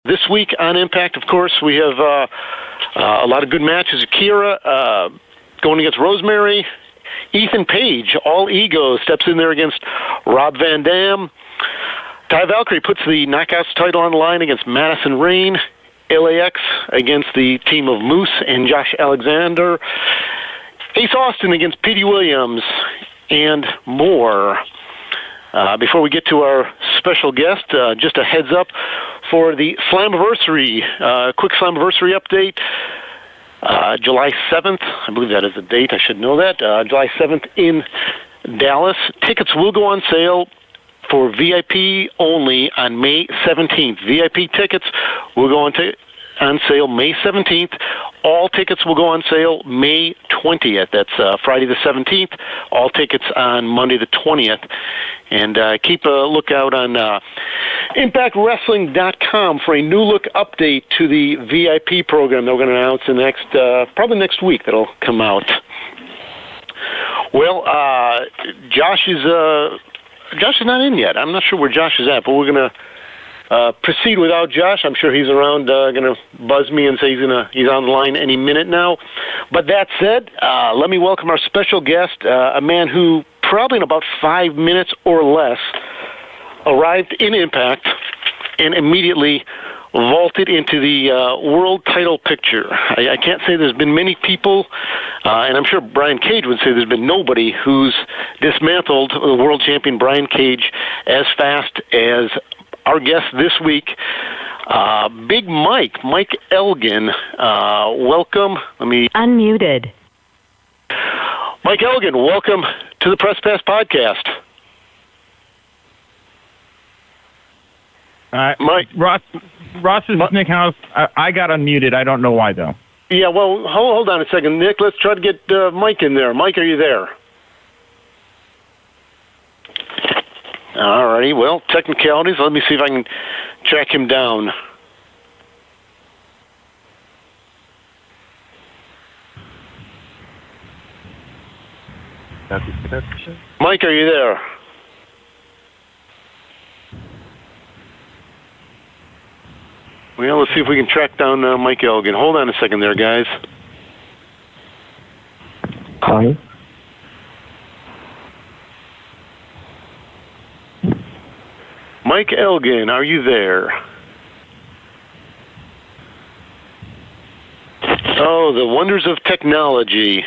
This week on Impact, of course, we have a lot of good matches. Akira going against Rosemary. Ethan Page, all ego, steps in there against Rob Van Dam. Ty Valkyrie puts the Knockouts title on the line against Madison Rayne. LAX against the team of Moose and Josh Alexander. Ace Austin against Petey Williams, and more. Before we get to our special guest, just a heads up for the Slammiversary, quick Slammiversary update. July 7th, I believe that is the date, I should know that, July 7th in Dallas. Tickets will go on sale for VIP only on May 17th. VIP tickets will go on sale May 17th. All tickets will go on sale May 20th. That's Friday the 17th. All tickets on Monday the 20th. And keep a lookout on ImpactWrestling.com for a new look update to the VIP program that we're going to announce in probably next week. That'll come out. Well, Josh is not in yet. I'm not sure where Josh is at, but we're going to proceed without Josh. I'm sure he's around, going to buzz me and say he's on the line any minute now. But that said, let me welcome our special guest, a man who probably in about 5 minutes or less arrived in Impact and immediately vaulted into the world title picture. I can't say there's been many people, and I'm sure Brian Cage would say there's been nobody who's dismantled the world champion Brian Cage as fast as our guest this week, Big Mike Elgin. Welcome. Unmuted. Mike Elgin, welcome to the Press Pass Podcast. Mike. Ross is Nick House. I got unmuted. I don't know why, though. Yeah, well, hold on a second, Nick. Let's try to get Mike in there. Mike, are you there? All righty. Well, technicalities. Let me see if I can track him down. Mike, are you there? Well, let's see if we can track down Mike Elgin. Hold on a second there, guys. Hi. Mike Elgin, are you there? Oh, the wonders of technology.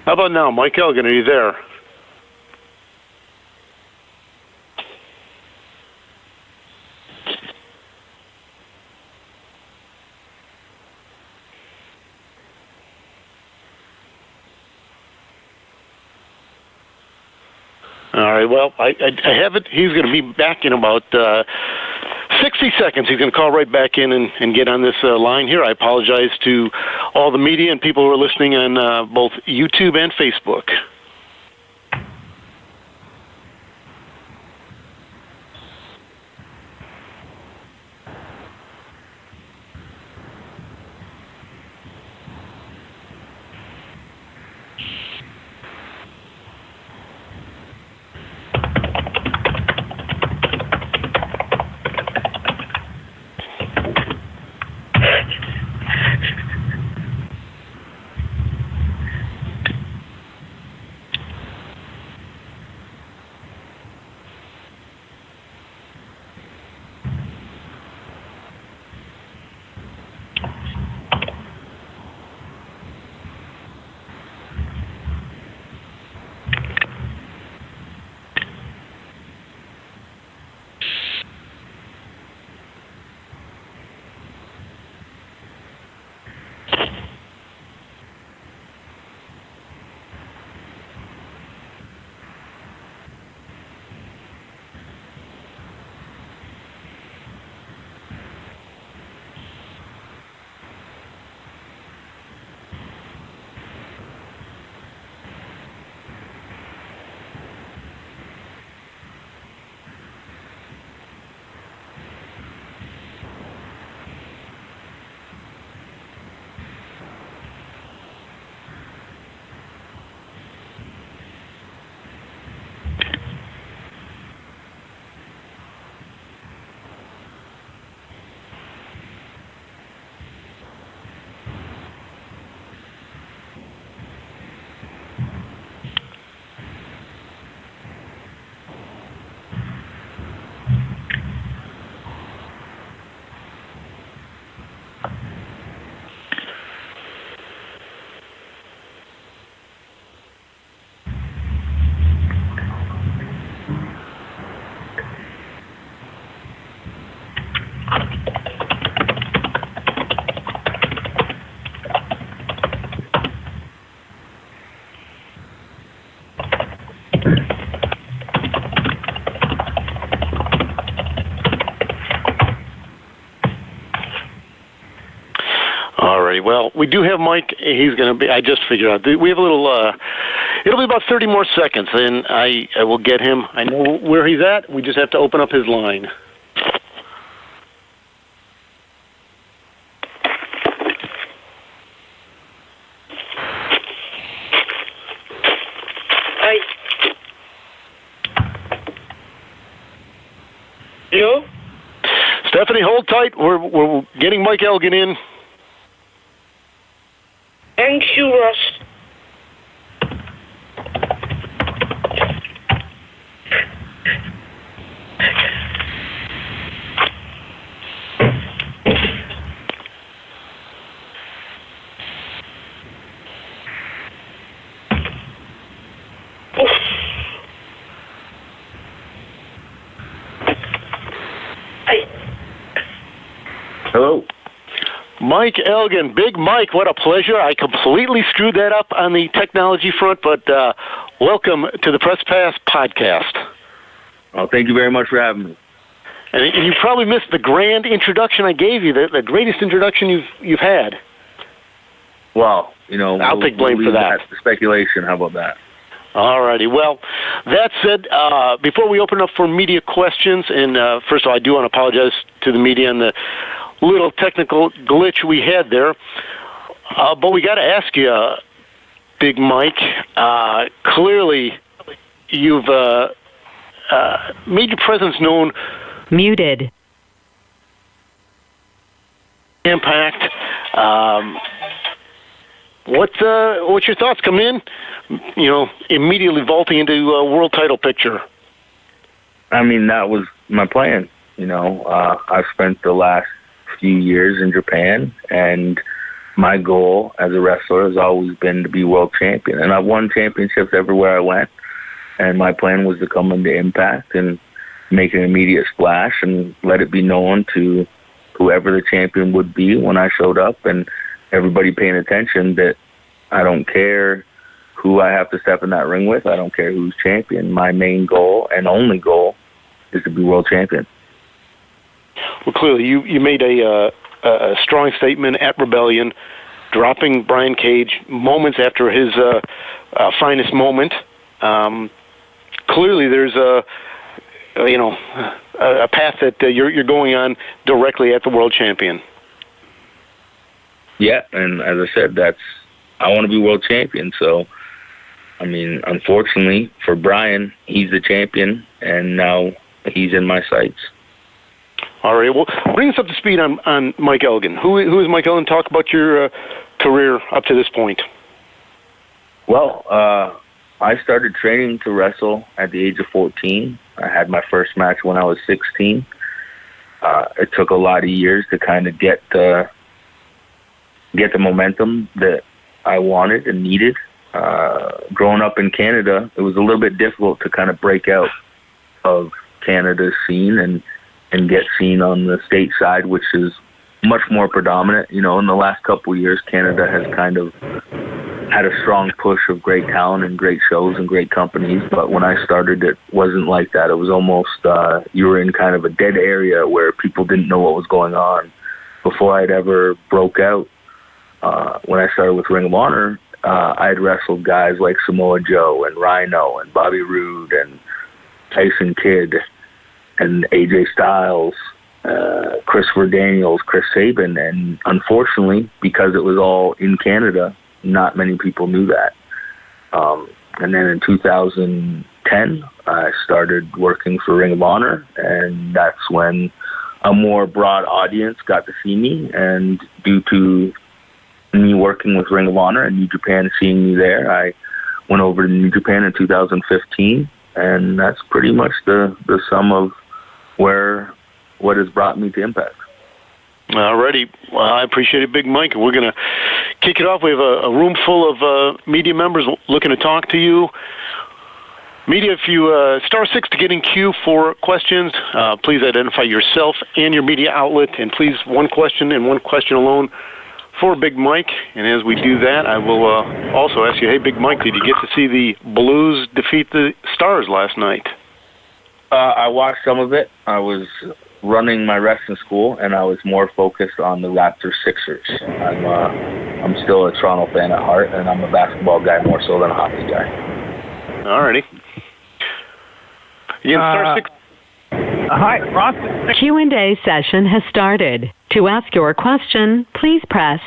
How about now? Mike Elgin, are you there? All right, well, I have it. He's going to be back in about 60 seconds. He's going to call right back in and get on this line here. I apologize to all the media and people who are listening on both YouTube and Facebook. righty. Well, we do have Mike. He's going to be. I just figured out. We have a little. It'll be about 30 more seconds, and I will get him. I know where he's at. We just have to open up his line. Hi. Yo. Stephanie, hold tight. We're getting Mike Elgin in. Thank you, Russ. Hello. Mike Elgin, Big Mike, what a pleasure. I completely screwed that up on the technology front, but welcome to the Press Pass podcast. Oh, thank you very much for having me. And you probably missed the grand introduction I gave you, the greatest introduction you've had. Well, I'll take blame for that. Speculation, how about that? All righty. Well, that said, before we open up for media questions, and first of all, I do want to apologize to the media on the little technical glitch we had there. But we got to ask you, Big Mike, clearly you've made your presence known. Muted. Impact. What's your thoughts coming in? Immediately vaulting into a world title picture. I mean, that was my plan. I've spent the last few years in Japan, and my goal as a wrestler has always been to be world champion. And I've won championships everywhere I went, and my plan was to come into Impact and make an immediate splash and let it be known to whoever the champion would be when I showed up, and everybody paying attention that I don't care who I have to step in that ring with. I don't care who's champion. My main goal and only goal is to be world champion. Well, clearly you made a strong statement at Rebellion, dropping Brian Cage moments after his finest moment. Clearly there's a path that you're going on directly at the world champion. Yeah, and as I said, I want to be world champion. So, I mean, unfortunately for Brian, he's the champion, and now he's in my sights. All right, well, bring us up to speed on Mike Elgin. Who is Mike Elgin? Talk about your career up to this point. Well, I started training to wrestle at the age of 14. I had my first match when I was 16. It took a lot of years to kind of get the momentum that I wanted and needed. Growing up in Canada, it was a little bit difficult to kind of break out of Canada's scene and get seen on the state side, which is much more predominant. In the last couple of years, Canada has kind of had a strong push of great talent and great shows and great companies. But when I started, it wasn't like that. It was almost, you were in kind of a dead area where people didn't know what was going on. Before I'd ever broke out, when I started with Ring of Honor, I'd wrestled guys like Samoa Joe and Rhino and Bobby Roode and Tyson Kidd and AJ Styles, Christopher Daniels, Chris Sabin. And unfortunately, because it was all in Canada, not many people knew that. And then in 2010, I started working for Ring of Honor, and that's when a more broad audience got to see me. And due to me working with Ring of Honor and New Japan seeing me there, I went over to New Japan in 2015, and that's pretty much the sum of what has brought me to Impact. Alrighty. Well, I appreciate it, Big Mike. We're going to kick it off. We have a room full of media members looking to talk to you. Media, if you *6 to get in queue for questions, please identify yourself and your media outlet, and please one question and one question alone for Big Mike. And as we do that, I will also ask you, hey, Big Mike, did you get to see the Blues defeat the Stars last night? I watched some of it. I was running my wrestling school, and I was more focused on the Raptors Sixers. I'm still a Toronto fan at heart, and I'm a basketball guy more so than a hockey guy. Alrighty. You can start six. Hi, Ross. Q&A session has started. To ask your question, please press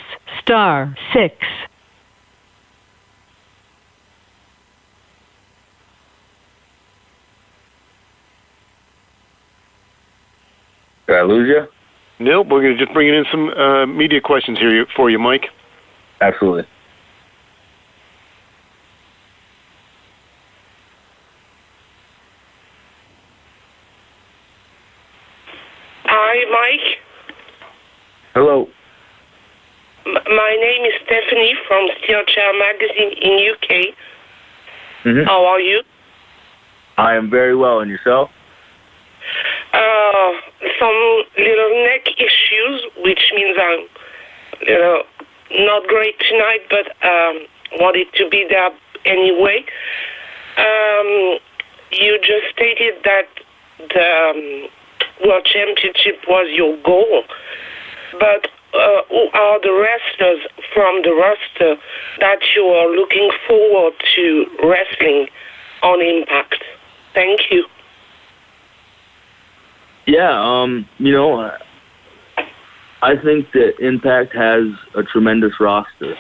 *6. Did I lose you? Nope, we're going to just bring in some media questions here for you, Mike. Absolutely. Hi, Mike. Hello. My name is Stephanie from Steel Chair Magazine in UK. Mm-hmm. How are you? I am very well, and yourself? Some little neck issues, which means I'm, not great tonight, but wanted to be there anyway. You just stated that the World Championship was your goal, but who are the wrestlers from the roster that you are looking forward to wrestling on Impact? Thank you. Yeah, I think that Impact has a tremendous roster.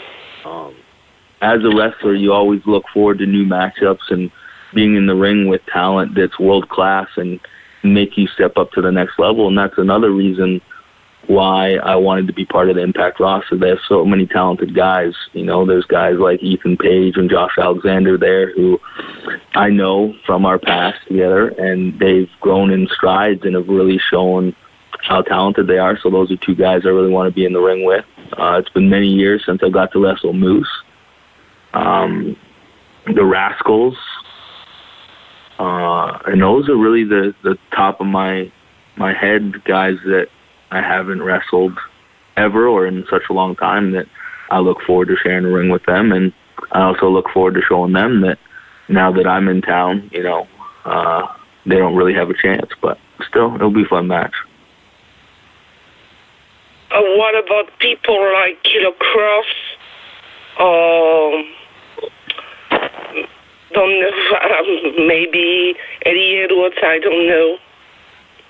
As a wrestler, you always look forward to new matchups and being in the ring with talent that's world-class and make you step up to the next level, and that's another reason why I wanted to be part of the Impact roster. They have so many talented guys. There's guys like Ethan Page and Josh Alexander there who I know from our past together, and they've grown in strides and have really shown how talented they are. So those are two guys I really want to be in the ring with. It's been many years since I got to wrestle Moose. The Rascals. And those are really the top of my head guys that I haven't wrestled ever or in such a long time that I look forward to sharing the ring with them. And I also look forward to showing them that now that I'm in town, they don't really have a chance. But still, it'll be a fun match. What about people like Killer Cross? Don't know, maybe Eddie Edwards, I don't know.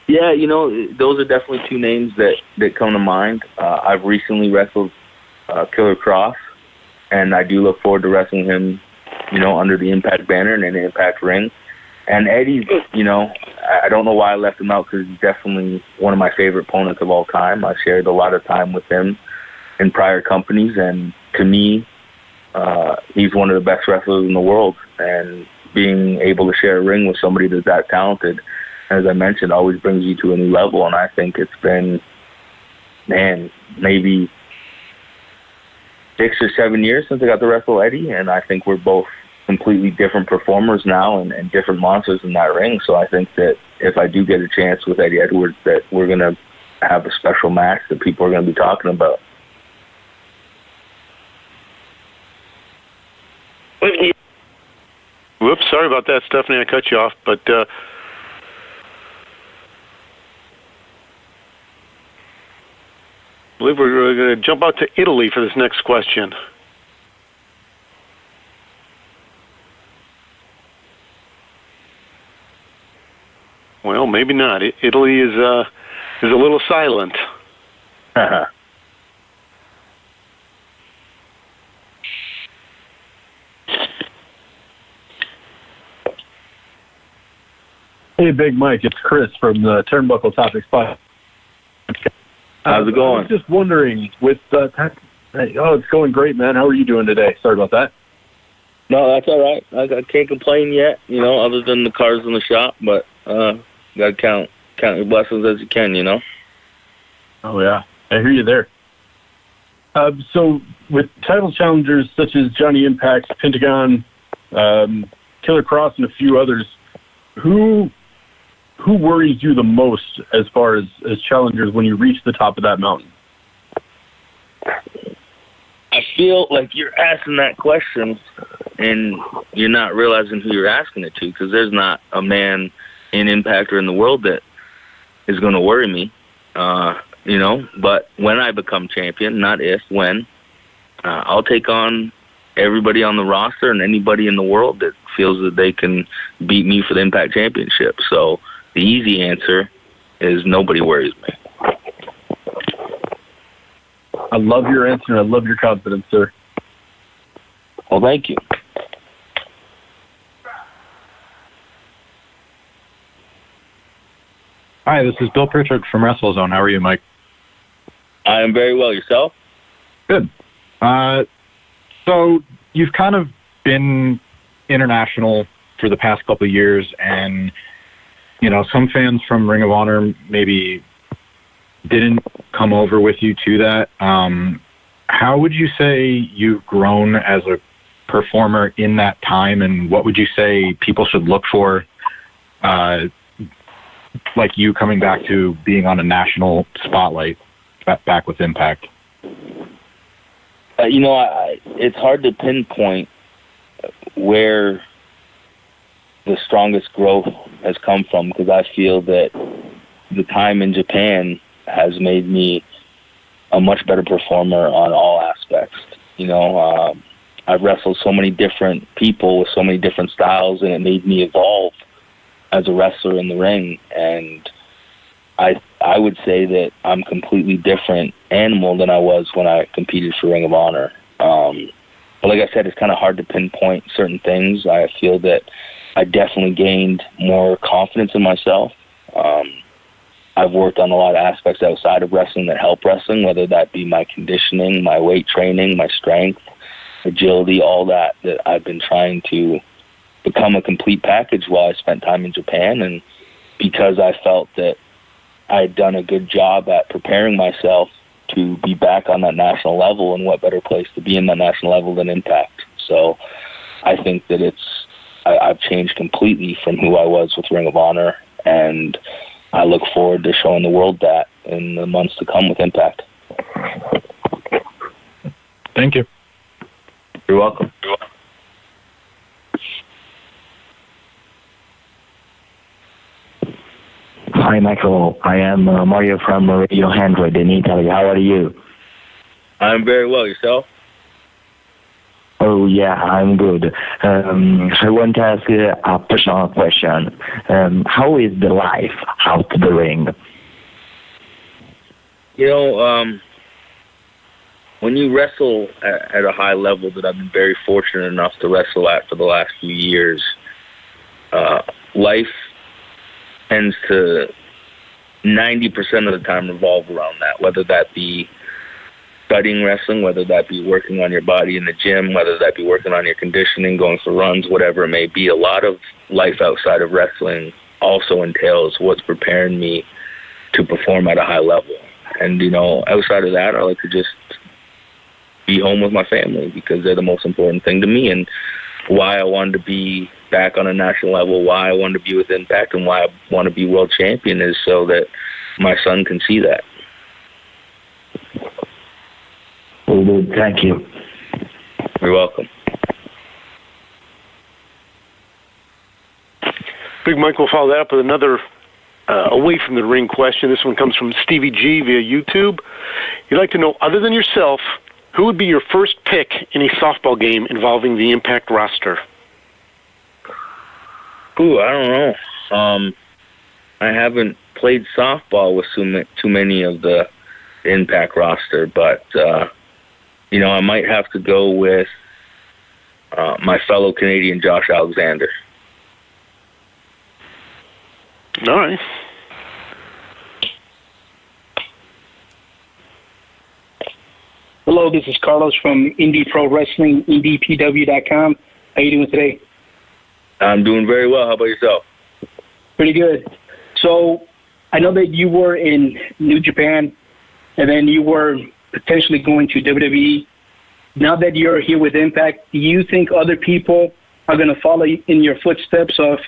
Yeah, those are definitely two names that come to mind. I've recently wrestled Killer Cross, and I do look forward to wrestling him, under the Impact banner and in the Impact ring. And Eddie, I don't know why I left him out because he's definitely one of my favorite opponents of all time. I shared a lot of time with him in prior companies, and to me, he's one of the best wrestlers in the world. And being able to share a ring with somebody that's that talented, as I mentioned, always brings you to a new level. And I think it's been, maybe 6 or 7 years since I got to wrestle Eddie, and I think we're both completely different performers now and different monsters in that ring. So I think that if I do get a chance with Eddie Edwards, that we're going to have a special match that people are going to be talking about. Whoops, sorry about that, Stephanie. I cut you off, but I believe we're going to jump out to Italy for this next question. Well, maybe not. Italy is a little silent. Uh-huh. Hey, Big Mike, it's Chris from the Turnbuckle Topics podcast. How's it going? I was just wondering, it's going great, man. How are you doing today? Sorry about that. No, that's all right. I can't complain yet, other than the cars in the shop, but got to count your blessings as you can, Oh, yeah. I hear you there. So with title challengers such as Johnny Impact, Pentagon, Killer Cross, and a few others, who worries you the most as far as challengers when you reach the top of that mountain? I feel like you're asking that question and you're not realizing who you're asking it to, because there's not a man in Impact or in the world that is going to worry me, but when I become champion, not if, when, I'll take on everybody on the roster and anybody in the world that feels that they can beat me for the Impact Championship. So the easy answer is nobody worries me. I love your answer, and I love your confidence, sir. Well, thank you. Hi, this is Bill Pritchard from WrestleZone. How are you, Mike? I am very well. Yourself? Good. So you've kind of been international for the past couple of years, and, some fans from Ring of Honor maybe didn't come over with you to that. How would you say you've grown as a performer in that time, and what would you say people should look for, like you coming back to being on a national spotlight back with Impact? It's hard to pinpoint where the strongest growth has come from, because I feel that the time in Japan has made me a much better performer on all aspects. I've wrestled so many different people with so many different styles, and it made me evolve as a wrestler in the ring. And I would say that I'm a completely different animal than I was when I competed for Ring of Honor. But like I said, it's kind of hard to pinpoint certain things. I feel that I definitely gained more confidence in myself. I've worked on a lot of aspects outside of wrestling that help wrestling, whether that be my conditioning, my weight training, my strength, agility, all that I've been trying to become a complete package while I spent time in Japan. And because I felt that I had done a good job at preparing myself to be back on that national level, and what better place to be in that national level than Impact. So I think that I've changed completely from who I was with Ring of Honor, and I look forward to showing the world that in the months to come with Impact. Thank you. You're welcome. Hi, Michael. I am Mario from Radio 100 in Italy. How are you? I'm very well. Yourself? Oh, yeah, I'm good. I want to ask you a personal question. How is the life out the ring? When you wrestle at a high level that I've been very fortunate enough to wrestle at for the last few years, life tends to 90% of the time revolve around that, whether that be studying wrestling, whether that be working on your body in the gym, whether that be working on your conditioning, going for runs, whatever it may be. A lot of life outside of wrestling also entails what's preparing me to perform at a high level. And, outside of that, I like to just be home with my family, because they're the most important thing to me. And why I wanted to be back on a national level, why I wanted to be with Impact, and why I want to be world champion is so that my son can see that. Well, good. Thank you. You're welcome. Big Mike will follow that up with another away from the ring question. This one comes from Stevie G via YouTube. He'd like to know, other than yourself, who would be your first pick in a softball game involving the Impact roster? Ooh, I don't know. I haven't played softball with too many of the Impact roster, but I might have to go with my fellow Canadian Josh Alexander. All right. Hello, this is Carlos from Indie Pro Wrestling, IndiePW.com. How are you doing today? I'm doing very well. How about yourself? Pretty good. So I know that you were in New Japan, and then you were potentially going to WWE. Now that you're here with Impact, do you think other people are going to follow in your footsteps of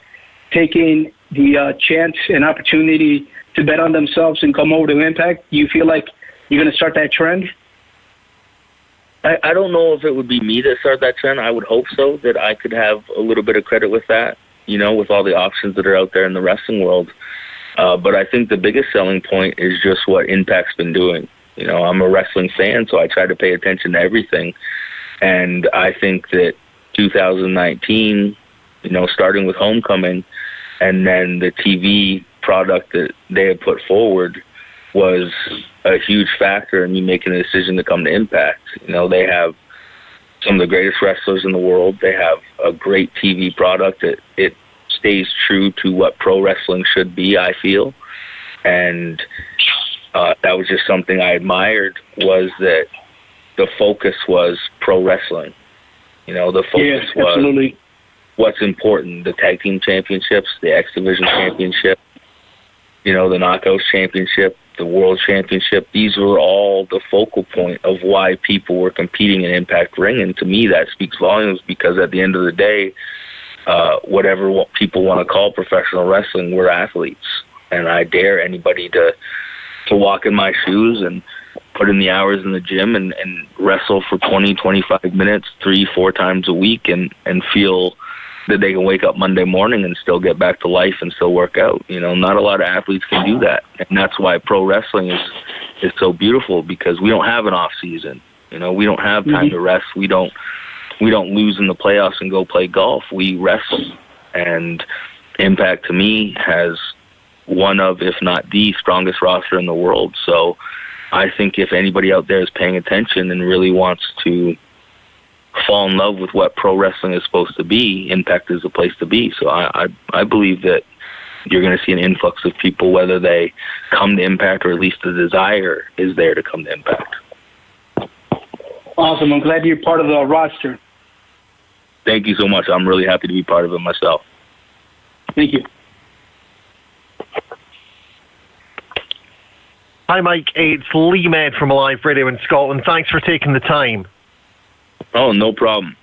taking the chance and opportunity to bet on themselves and come over to Impact? Do you feel like you're going to start that trend? I don't know if it would be me that started that trend. I would hope so, that I could have a little bit of credit with that, with all the options that are out there in the wrestling world. But I think the biggest selling point is just what Impact's been doing. You know, I'm a wrestling fan, so I try to pay attention to everything. And I think that 2019, you know, starting with Homecoming and then the TV product that they have put forward was a huge factor in me making a decision to come to Impact. You know, they have some of the greatest wrestlers in the world. They have a great TV product. It stays true to what pro wrestling should be, I feel. And that was just something I admired, was that the focus was pro wrestling. You know, the focus was absolutely. What's important, the tag team championships, the X Division championship, you know, the Knockouts championship, the World Championship. These were all the focal point of why people were competing in Impact Ring. And to me, that speaks volumes, because at the end of the day, whatever people want to call professional wrestling, we're athletes. And I dare anybody to walk in my shoes and put in the hours in the gym and wrestle for 20, 25 minutes, 3-4 times a week, and feel that they can wake up Monday morning and still get back to life and still work out. You know, not a lot of athletes can do that. And that's why pro wrestling is so beautiful, because we don't have an off season. You know, we don't have time to rest. We don't lose in the playoffs and go play golf. We wrestle. And Impact, to me, has one of, if not the strongest roster in the world. So I think if anybody out there is paying attention and really wants to fall in love with what pro wrestling is supposed to be, Impact is the place to be. So I believe that you're going to see an influx of people, whether they come to Impact or at least the desire is there to come to Impact. Awesome. I'm glad you're part of the roster. Thank you so much. I'm really happy to be part of it myself. Thank you. Hi, Mike. It's Lee Med from Alive Radio in Scotland. Thanks for taking the time. Oh, no problem.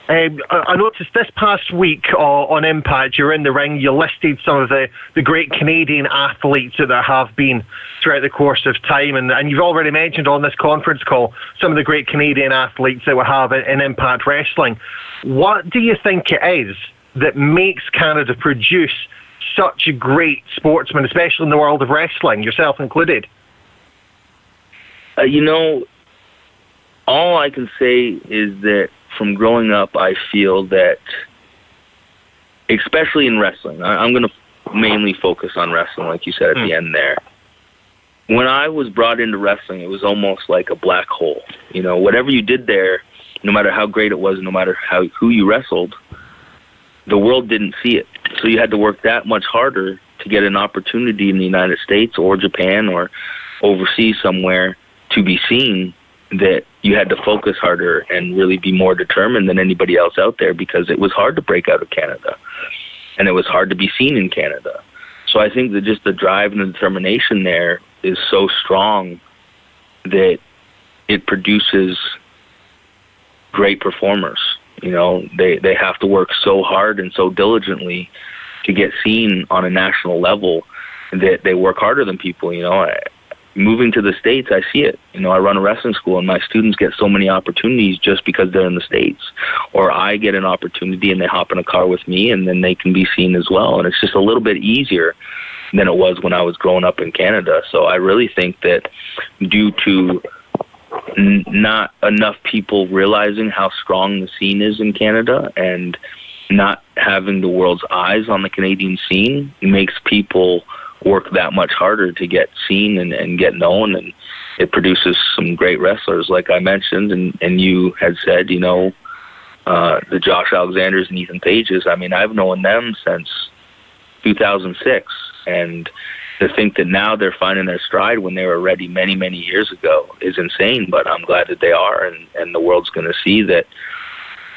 I noticed this past week on Impact, you're in the ring, you listed some of the great Canadian athletes that there have been throughout the course of time, and you've already mentioned on this conference call some of the great Canadian athletes that we have in Impact Wrestling. What do you think it is that makes Canada produce such a great sportsman, especially in the world of wrestling, yourself included? You know, all I can say is that from growing up, I feel that, especially in wrestling, I'm going to mainly focus on wrestling, like you said at the end there. When I was brought into wrestling, it was almost like a black hole. You know, whatever you did there, no matter how great it was, no matter who you wrestled, the world didn't see it. So you had to work that much harder to get an opportunity in the United States or Japan or overseas somewhere to be seen, that you had to focus harder and really be more determined than anybody else out there, because it was hard to break out of Canada and it was hard to be seen in Canada. So I think that just the drive and the determination there is so strong that it produces great performers. You know, they have to work so hard and so diligently to get seen on a national level that they work harder than people. You know, moving to the States, I see it. You know, I run a wrestling school and my students get so many opportunities just because they're in the States. Or I get an opportunity and they hop in a car with me and then they can be seen as well. And it's just a little bit easier than it was when I was growing up in Canada. So I really think that due to not enough people realizing how strong the scene is in Canada and not having the world's eyes on the Canadian scene, makes people work that much harder to get seen and get known, and it produces some great wrestlers, like I mentioned, and you had said, you know, the Josh Alexanders and Ethan Pages. I mean, I've known them since 2006, and to think that now they're finding their stride when they were ready many, many years ago is insane, but I'm glad that they are, and the world's going to see that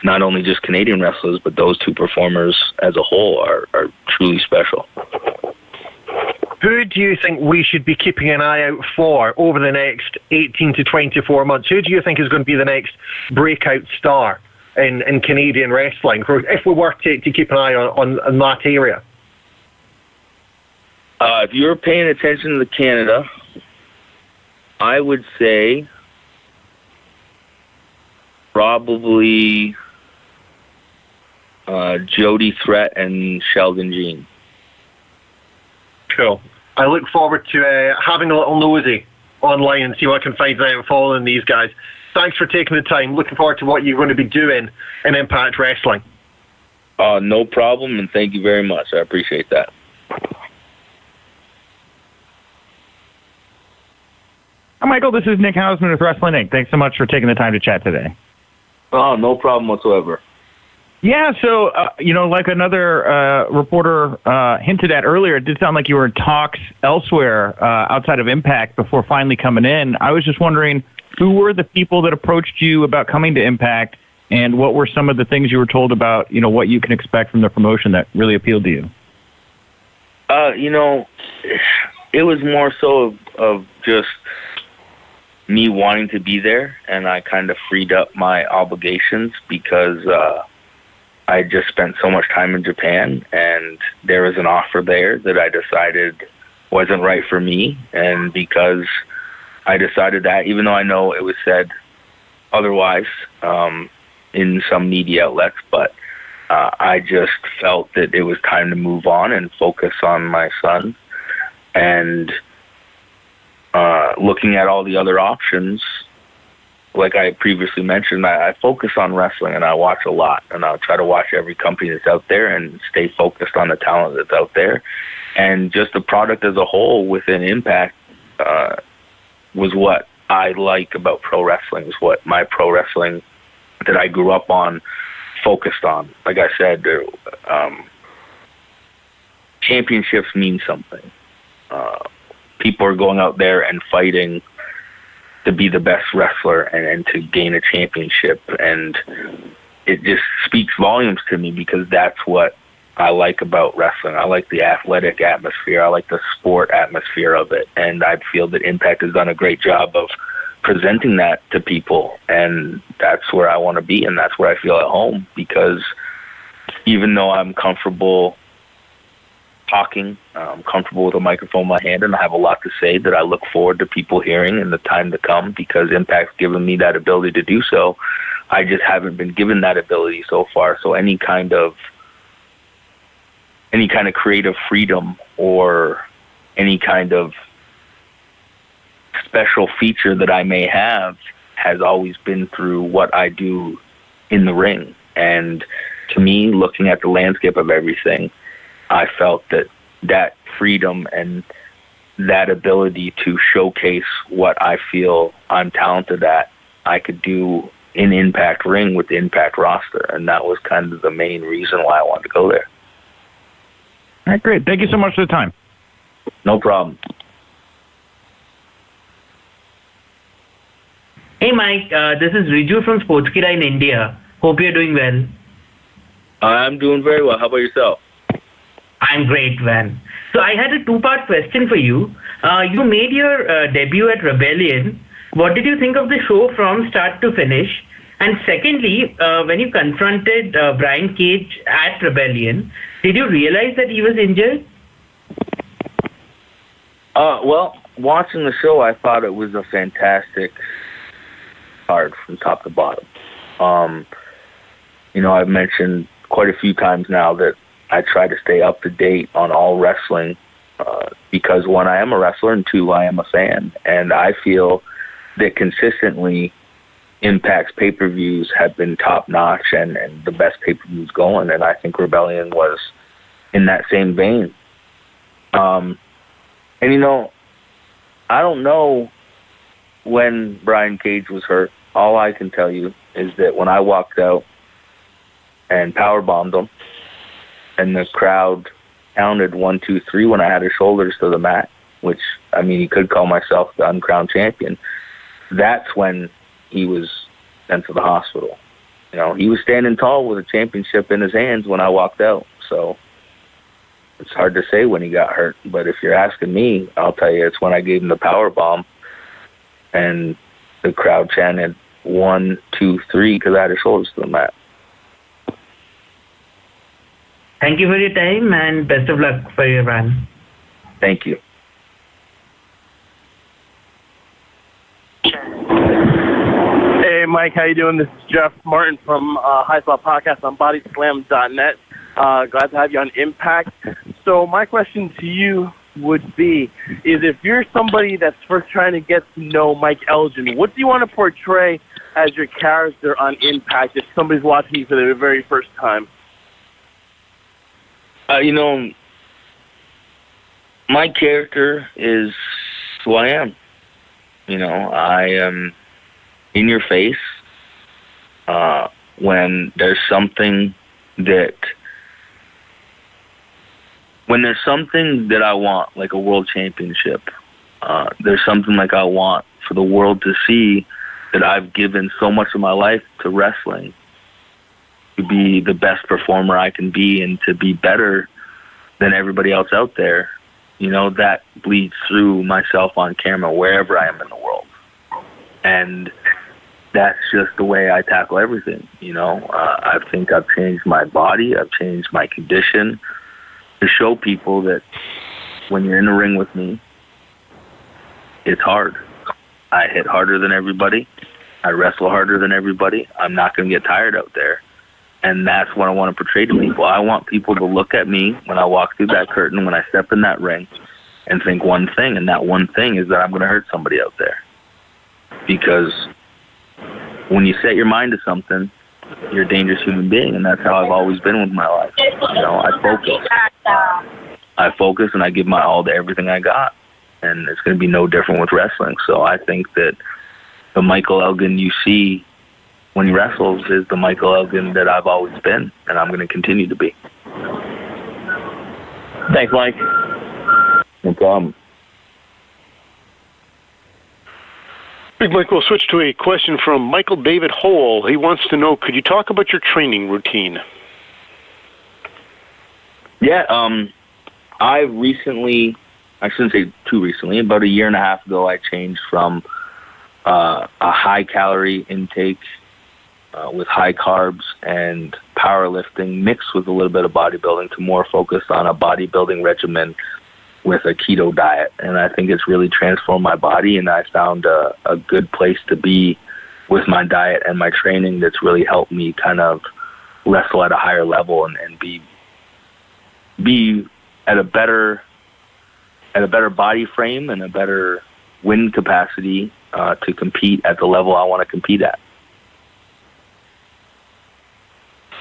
not only just Canadian wrestlers, but those two performers as a whole are truly special. Who do you think we should be keeping an eye out for over the next 18 to 24 months? Who do you think is going to be the next breakout star in Canadian wrestling, if we were to keep an eye on that area? If you're paying attention to Canada, I would say probably Jody Threat and Sheldon Jean. cool. I look forward to having a little nosy online and see what I can find out following these guys. Thanks for taking the time. Looking forward to what you're going to be doing in Impact Wrestling. No problem, and thank you very much. I appreciate that. Hi, Michael. This is Nick Hausman with Wrestling Inc. Thanks so much for taking the time to chat today. Oh, no problem whatsoever. Yeah, so, like another reporter hinted at earlier, it did sound like you were in talks elsewhere outside of Impact before finally coming in. I was just wondering, who were the people that approached you about coming to Impact, and what were some of the things you were told about, what you can expect from the promotion that really appealed to you? It was more so of just me wanting to be there, and I kind of freed up my obligations because I just spent so much time in Japan, and there was an offer there that I decided wasn't right for me. And because I decided that, even though I know it was said otherwise in some media outlets, but I just felt that it was time to move on and focus on my son. And looking at all the other options, like I previously mentioned, I focus on wrestling, and I watch a lot, and I'll try to watch every company that's out there and stay focused on the talent that's out there. And just the product as a whole within Impact was what I like about pro wrestling, is what my pro wrestling that I grew up on focused on. Like I said, championships mean something. People are going out there and fighting to be the best wrestler and to gain a championship. And it just speaks volumes to me, because that's what I like about wrestling. I like the athletic atmosphere. I like the sport atmosphere of it. And I feel that Impact has done a great job of presenting that to people. And that's where I want to be, and that's where I feel at home, because even though I'm comfortable talking, I'm comfortable with a microphone in my hand, and I have a lot to say that I look forward to people hearing in the time to come, because Impact's given me that ability to do so. I just haven't been given that ability so far. So any kind of creative freedom or any kind of special feature that I may have has always been through what I do in the ring. And to me, looking at the landscape of everything, I felt that freedom and that ability to showcase what I feel I'm talented at, I could do in Impact Ring with the Impact roster. And that was kind of the main reason why I wanted to go there. All right, great. Thank you so much for the time. No problem. Hey, Mike. This is Riju from Sportskira in India. Hope you're doing well. I'm doing very well. How about yourself? I'm great, man. So I had a two-part question for you. You made your debut at Rebellion. What did you think of the show from start to finish? And secondly, when you confronted Brian Cage at Rebellion, did you realize that he was injured? Well, watching the show, I thought it was a fantastic card from top to bottom. I've mentioned quite a few times now that I try to stay up to date on all wrestling because, one, I am a wrestler, and two, I am a fan. And I feel that consistently Impact's pay-per-views have been top-notch and the best pay-per-views going, and I think Rebellion was in that same vein. I don't know when Brian Cage was hurt. All I can tell you is that when I walked out and powerbombed him, and the crowd counted 1, 2, 3 when I had his shoulders to the mat, which, he could call myself the uncrowned champion. That's when he was sent to the hospital. He was standing tall with a championship in his hands when I walked out. So it's hard to say when he got hurt. But if you're asking me, I'll tell you it's when I gave him the power bomb and the crowd chanted 1, 2, 3 because I had his shoulders to the mat. Thank you for your time and best of luck for your run. Thank you. Hey, Mike, how you doing? This is Jeff Martin from High Spot Podcast on BodySlam.net. Glad to have you on Impact. So my question to you would be is if you're somebody that's first trying to get to know Mike Elgin, what do you want to portray as your character on Impact if somebody's watching you for the very first time? My character is who I am. I am in your face when there's something that I want, like a world championship. There's something like I want for the world to see that I've given so much of my life to wrestling, to be the best performer I can be and to be better than everybody else out there. That bleeds through myself on camera wherever I am in the world. And that's just the way I tackle everything. I think I've changed my body. I've changed my condition to show people that when you're in the ring with me, it's hard. I hit harder than everybody. I wrestle harder than everybody. I'm not going to get tired out there. And that's what I want to portray to people. I want people to look at me when I walk through that curtain, when I step in that ring, and think one thing, and that one thing is that I'm going to hurt somebody out there. Because when you set your mind to something, you're a dangerous human being, and that's how I've always been with my life. I focus, and I give my all to everything I got, and it's going to be no different with wrestling. So I think that the Michael Elgin you see when he wrestles is the Michael Elgin that I've always been, and I'm going to continue to be. Thanks, Mike. No problem. Big Mike, we'll switch to a question from Michael David Hole. He wants to know, could you talk about your training routine? Yeah, I've recently, I shouldn't say too recently, about a year and a half ago, I changed from a high-calorie intake with high carbs and powerlifting mixed with a little bit of bodybuilding to more focused on a bodybuilding regimen with a keto diet. And I think it's really transformed my body, and I found a good place to be with my diet and my training that's really helped me kind of wrestle at a higher level and be at a better body frame and a better wind capacity to compete at the level I want to compete at.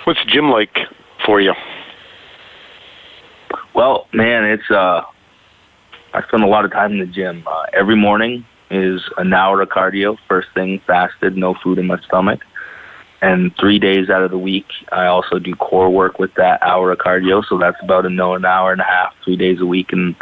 What's the gym like for you? Well, man, it's I spend a lot of time in the gym. Every morning is an hour of cardio, first thing, fasted, no food in my stomach. And 3 days out of the week, I also do core work with that hour of cardio, so that's about an hour and a half, 3 days a week, and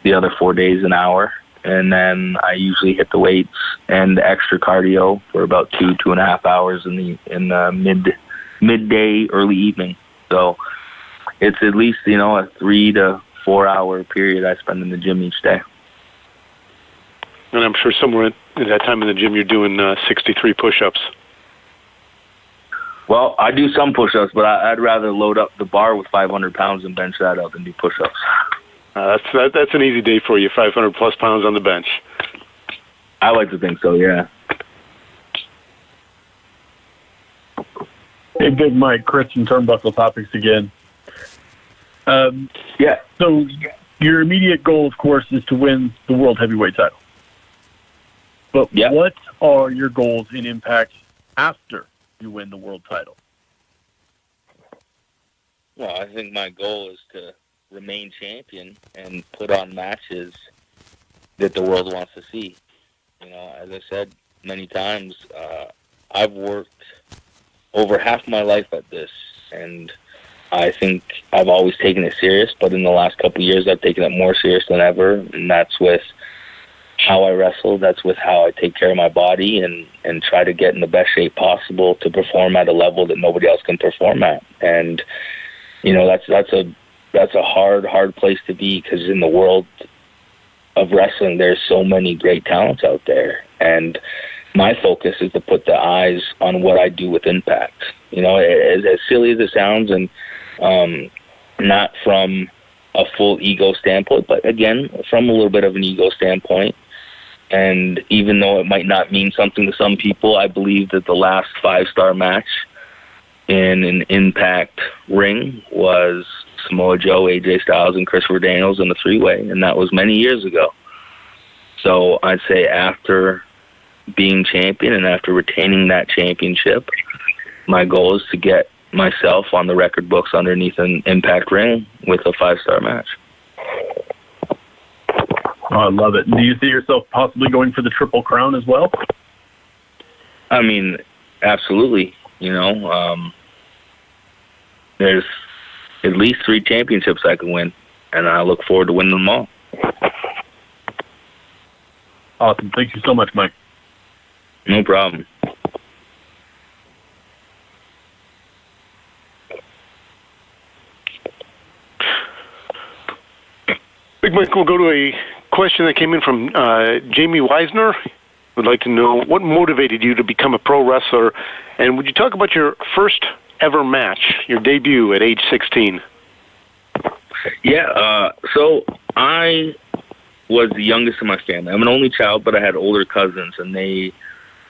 the other 4 days an hour. And then I usually hit the weights and the extra cardio for about 2.5 hours in the midday, early evening. So it's at least, a 3 to 4 hour period I spend in the gym each day. And I'm sure somewhere at that time in the gym you're doing 63 push-ups. Well, I do some push-ups, but I'd rather load up the bar with 500 pounds and bench that up and do push-ups. That's an easy day for you, 500-plus pounds on the bench. I like to think so, yeah. Hey, Big Mike, Chris from Turnbuckle Topics again. Yeah. So your immediate goal, of course, is to win the World Heavyweight title. But what are your goals in Impact after you win the world title? Well, I think my goal is to remain champion and put on matches that the world wants to see. As I said many times, I've worked over half my life at this, and I think I've always taken it serious, but in the last couple of years I've taken it more serious than ever, and that's with how I wrestle, that's with how I take care of my body and try to get in the best shape possible to perform at a level that nobody else can perform at. And that's a hard place to be, because in the world of wrestling there's so many great talents out there, and my focus is to put the eyes on what I do with Impact. As silly as it sounds, and not from a full ego standpoint, but again, from a little bit of an ego standpoint. And even though it might not mean something to some people, I believe that the last 5-star match in an Impact ring was Samoa Joe, AJ Styles, and Christopher Daniels in the three-way, and that was many years ago. So I'd say after being champion and after retaining that championship, my goal is to get myself on the record books underneath an Impact ring with a 5-star match. Oh, I love it. Do you see yourself possibly going for the Triple Crown as well? I mean, absolutely. There's at least 3 championships I can win, and I look forward to winning them all. Awesome. Thank you so much, Mike. No problem. Big Mike, we'll go to a question that came in from Jamie Weisner. Would like to know what motivated you to become a pro wrestler, and would you talk about your first ever match, your debut at age 16? Yeah, so I was the youngest in my family. I'm an only child, but I had older cousins, and they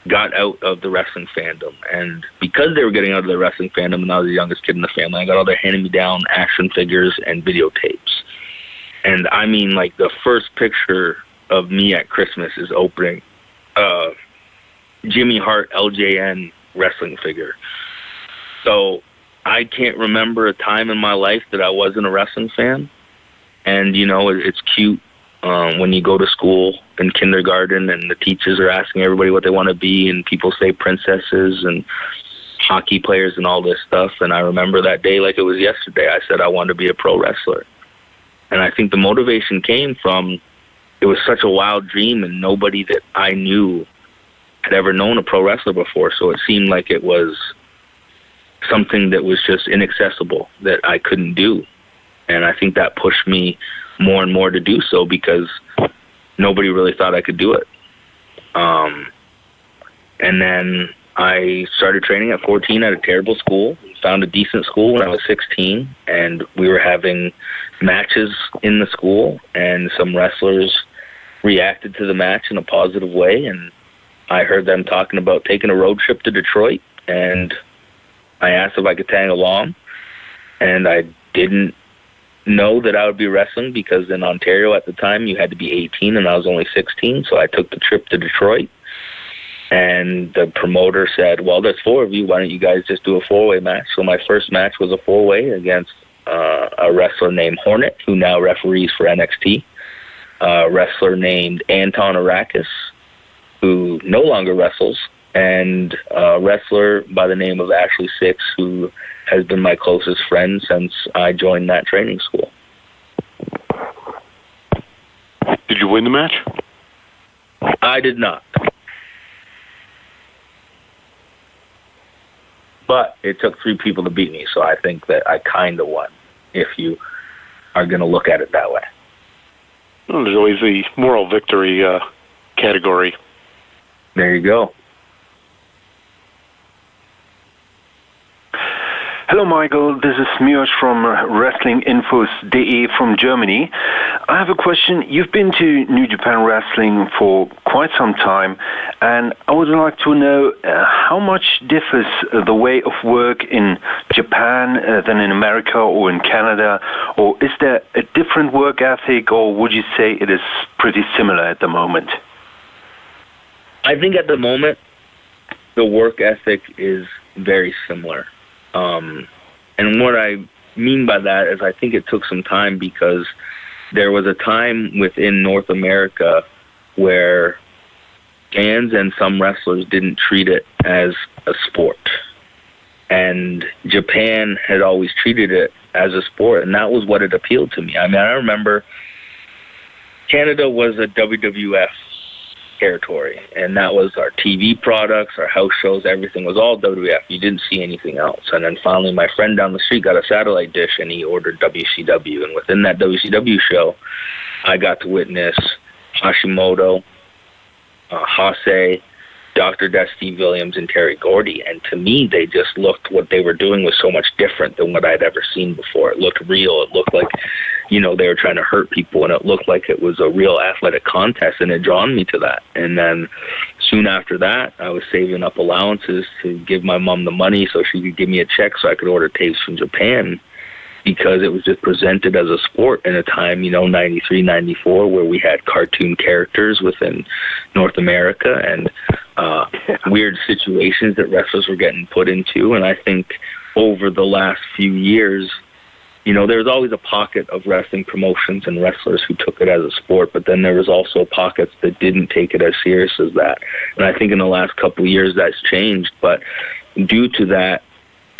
got out of the wrestling fandom. And because they were getting out of the wrestling fandom and I was the youngest kid in the family, I got all their hand-me-down action figures and videotapes. And I mean, like, the first picture of me at Christmas is opening Jimmy Hart LJN wrestling figure. So I can't remember a time in my life that I wasn't a wrestling fan. And, it's cute when you go to school in kindergarten and the teachers are asking everybody what they want to be, and people say princesses and hockey players and all this stuff. And I remember that day like it was yesterday. I said I wanted to be a pro wrestler. And I think the motivation came from, it was such a wild dream, and nobody that I knew had ever known a pro wrestler before. So it seemed like it was something that was just inaccessible, that I couldn't do. And I think that pushed me more and more to do so, because nobody really thought I could do it. And then I started training at 14 at a terrible school, found a decent school when I was 16, and we were having matches in the school, and some wrestlers reacted to the match in a positive way, and I heard them talking about taking a road trip to Detroit, and I asked if I could tag along, and I didn't know that I would be wrestling, because in Ontario at the time you had to be 18 and I was only 16, so I took the trip to Detroit. And the promoter said, well, there's 4 of you, why don't you guys just do a 4-way match? So my first match was a 4-way against a wrestler named Hornet, who now referees for NXT, a wrestler named Anton Arakis, who no longer wrestles, and a wrestler by the name of Ashley Six, who has been my closest friend since I joined that training school. Did you win the match? I did not. But it took 3 people to beat me, so I think that I kind of won, if you are going to look at it that way. Well, there's always the moral victory category. There you go. Hello, Michael. This is Mios from WrestlingInfos.de from Germany. I have a question. You've been to New Japan Wrestling for quite some time, and I would like to know how much differs the way of work in Japan than in America or in Canada, or is there a different work ethic, or would you say it is pretty similar at the moment? I think at the moment, the work ethic is very similar. And what I mean by that is I think it took some time, because there was a time within North America where fans and some wrestlers didn't treat it as a sport. And Japan had always treated it as a sport, and that was what it appealed to me. I mean, I remember Canada was a WWF territory, and that was our TV products, our house shows, everything was all WWF. You didn't see anything else. And then finally my friend down the street got a satellite dish, and he ordered WCW, and within that WCW show I got to witness Hashimoto, Hase, Dr. Death Steve Williams, and Terry Gordy, and to me they just looked, what they were doing was so much different than what I'd ever seen before. It looked real. It looked like, they were trying to hurt people, and it looked like it was a real athletic contest, and it drawn me to that. And then soon after that, I was saving up allowances to give my mom the money so she could give me a check so I could order tapes from Japan. because it was just presented as a sport in a time, 93, 94, where we had cartoon characters within North America and weird situations that wrestlers were getting put into. And I think over the last few years, there's always a pocket of wrestling promotions and wrestlers who took it as a sport, but then there was also pockets that didn't take it as serious as that. And I think in the last couple of years that's changed, but due to that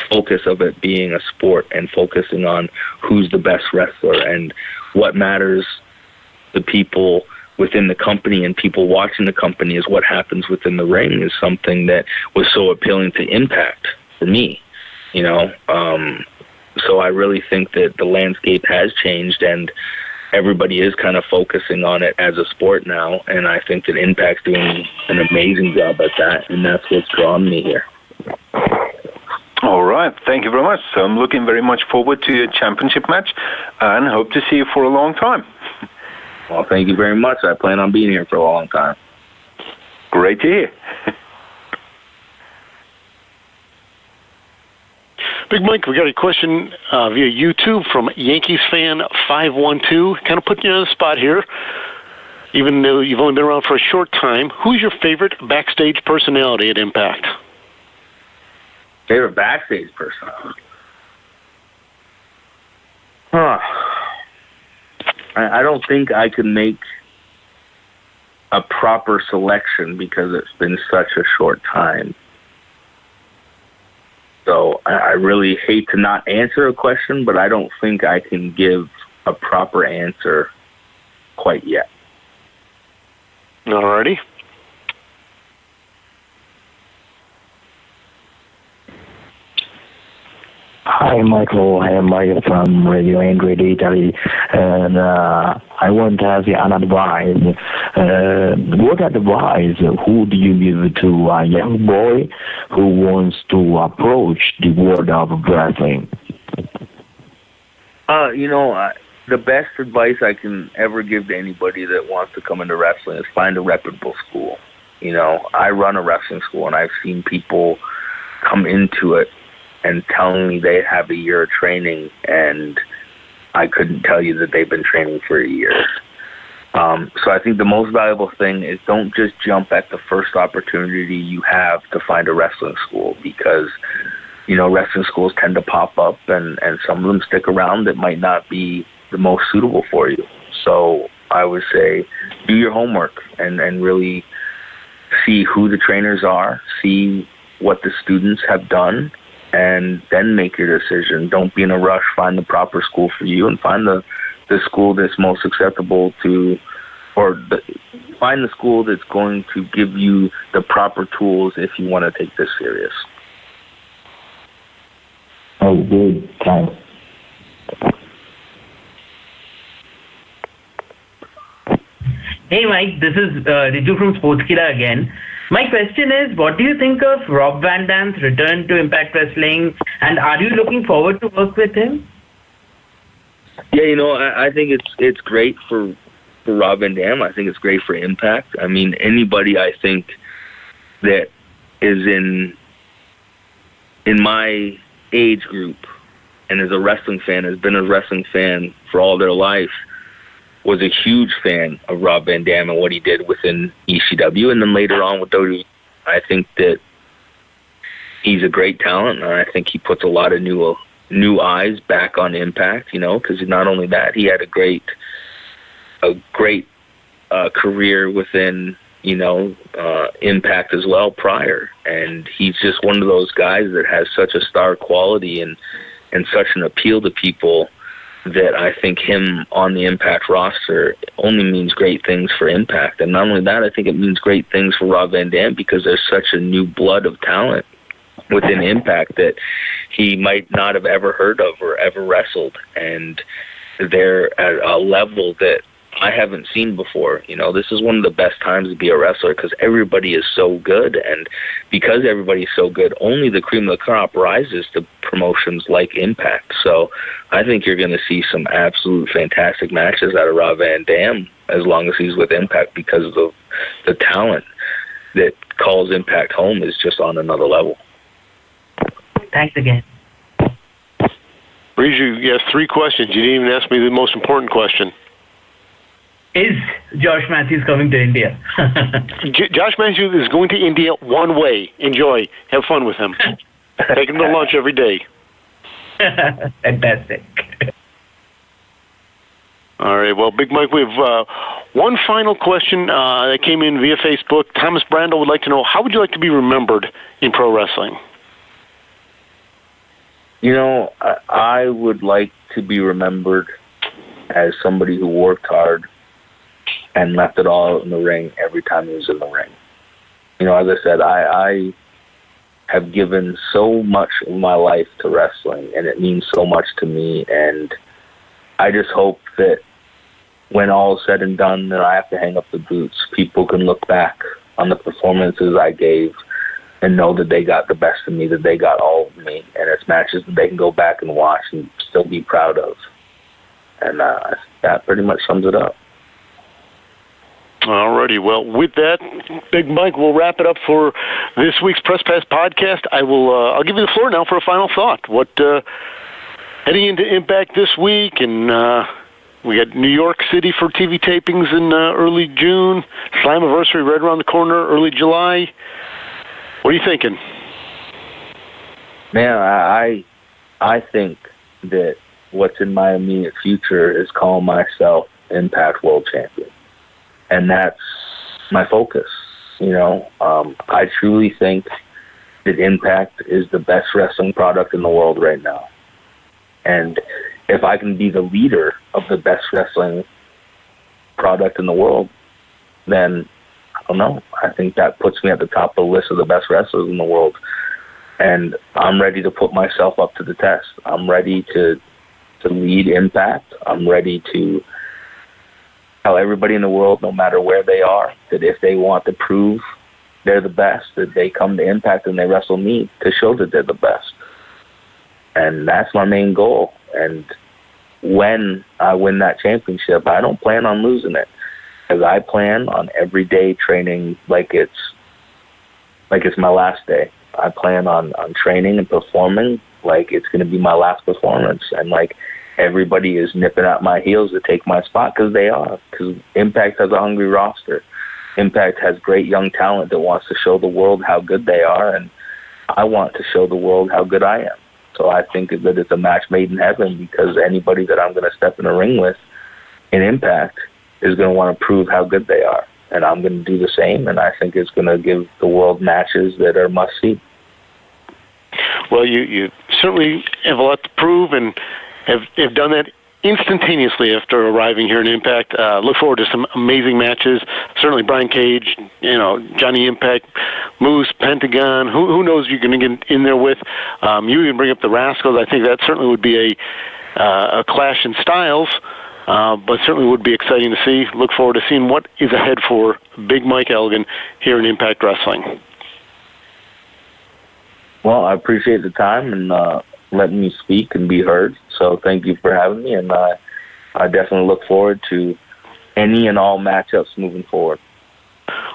focus of it being a sport and focusing on who's the best wrestler and what matters to people within the company and people watching the company is what happens within the ring is something that was so appealing to Impact for me, So I really think that the landscape has changed and everybody is kind of focusing on it as a sport now. And I think that Impact's doing an amazing job at that. And that's what's drawn me here. All right. Thank you very much. So I'm looking very much forward to your championship match and hope to see you for a long time. Well, thank you very much. I plan on being here for a long time. Great to hear. Big Mike, we got a question via YouTube from Yankees fan 512. Kind of putting you on the spot here, even though you've only been around for a short time. Who's your favorite backstage personality at Impact? Favorite backstage personality? I don't think I could make a proper selection because it's been such a short time. So I really hate to not answer a question, but I don't think I can give a proper answer quite yet. Alrighty. Hi, Michael. I am Mike from Radio Android Italy, and I want to ask you an advice. What advice would you give to a young boy who wants to approach the world of wrestling? The best advice I can ever give to anybody that wants to come into wrestling is find a reputable school. I run a wrestling school, and I've seen people come into it and telling me they have a year of training, and I couldn't tell you that they've been training for a year. So I think the most valuable thing is don't just jump at the first opportunity you have to find a wrestling school because, wrestling schools tend to pop up and some of them stick around that might not be the most suitable for you. So I would say do your homework and really see who the trainers are, see what the students have done, and then make your decision. Don't be in a rush. Find the proper school for you and find the school that's most acceptable to, find the school that's going to give you the proper tools if you want to take this serious. Oh, good. Thanks. Hey, Mike, this is Riju from Sportskilla again. My question is, what do you think of Rob Van Dam's return to Impact Wrestling, and are you looking forward to work with him? Yeah, I think it's great for Rob Van Dam. I think it's great for Impact. I mean, anybody I think that is in my age group and is a wrestling fan, has been a wrestling fan for all their life, was a huge fan of Rob Van Dam and what he did within ECW and then later on with WWE. I think that he's a great talent, and I think he puts a lot of new eyes back on Impact, because not only that, he had a great career within, Impact as well prior. And he's just one of those guys that has such a star quality and such an appeal to people that I think him on the Impact roster only means great things for Impact. And not only that, I think it means great things for Rob Van Dam because there's such a new blood of talent within Impact that he might not have ever heard of or ever wrestled. And they're at a level that I haven't seen before. This is one of the best times to be a wrestler because everybody is so good. And because everybody's so good, only the cream of the crop rises to promotions like Impact. So I think you're going to see some absolute fantastic matches out of Rob Van Dam as long as he's with Impact because of the talent that calls Impact home is just on another level. Thanks again. Riju, you asked 3 questions. You didn't even ask me the most important question. Is Josh Matthews coming to India? Josh Matthews is going to India one way. Enjoy. Have fun with him. Take him to lunch every day. Fantastic. All right. Well, Big Mike, we have one final question that came in via Facebook. Thomas Brandel would like to know, how would you like to be remembered in pro wrestling? You know, I would like to be remembered as somebody who worked hard and left it all out in the ring every time he was in the ring. You know, as I said, I have given so much of my life to wrestling, and it means so much to me, and I just hope that when all is said and done and I have to hang up the boots, people can look back on the performances I gave and know that they got the best of me, that they got all of me, and it's matches that they can go back and watch and still be proud of. And that pretty much sums it up. Alrighty. Well, with that, Big Mike, we'll wrap it up for this week's Press Pass podcast. I'll give you the floor now for a final thought. What heading into Impact this week, and we got New York City for TV tapings in early June, Slammiversary right around the corner, early July. What are you thinking? Man, I think that what's in my immediate future is calling myself Impact World Champion. And that's my focus. You know, I truly think that Impact is the best wrestling product in the world right now. And if I can be the leader of the best wrestling product in the world, then I don't know. I think that puts me at the top of the list of the best wrestlers in the world. And I'm ready to put myself up to the test. I'm ready to lead Impact. I'm ready to tell everybody in the world, no matter where they are, that if they want to prove they're the best, that they come to Impact and they wrestle me to show that they're the best. And that's my main goal. And when I win that championship, I don't plan on losing it, because I plan on every day training like it's my last day. I plan on training and performing like it's going to be my last performance, and like everybody is nipping at my heels to take my spot, because they are. Because Impact has a hungry roster. Impact has great young talent that wants to show the world how good they are, and I want to show the world how good I am. So I think that it's a match made in heaven, because anybody that I'm going to step in the ring with in Impact is going to want to prove how good they are. And I'm going to do the same, and I think it's going to give the world matches that are must-see. Well, you certainly have a lot to prove, and have done that instantaneously after arriving here in Impact. Look forward to some amazing matches. Certainly Brian Cage, Johnny Impact, Moose, Pentagon. Who knows you're going to get in there with? You even bring up the Rascals. I think that certainly would be a clash in styles, but certainly would be exciting to see. Look forward to seeing what is ahead for Big Mike Elgin here in Impact Wrestling. Well, I appreciate the time and letting me speak and be heard. So thank you for having me, and I definitely look forward to any and all matchups moving forward.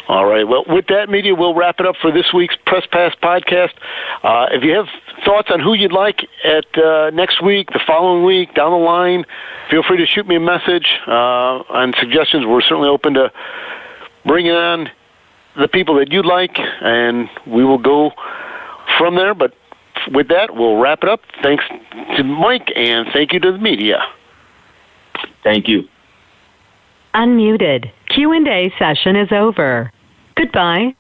All right. Well, with that, media, we'll wrap it up for this week's Press Pass podcast. If you have thoughts on who you'd like at next week, the following week, down the line, feel free to shoot me a message on suggestions. We're certainly open to bringing on the people that you'd like, and we will go from there. But with that, we'll wrap it up. Thanks to Mike, and thank you to the media. Thank you. Unmuted. Q&A session is over. Goodbye.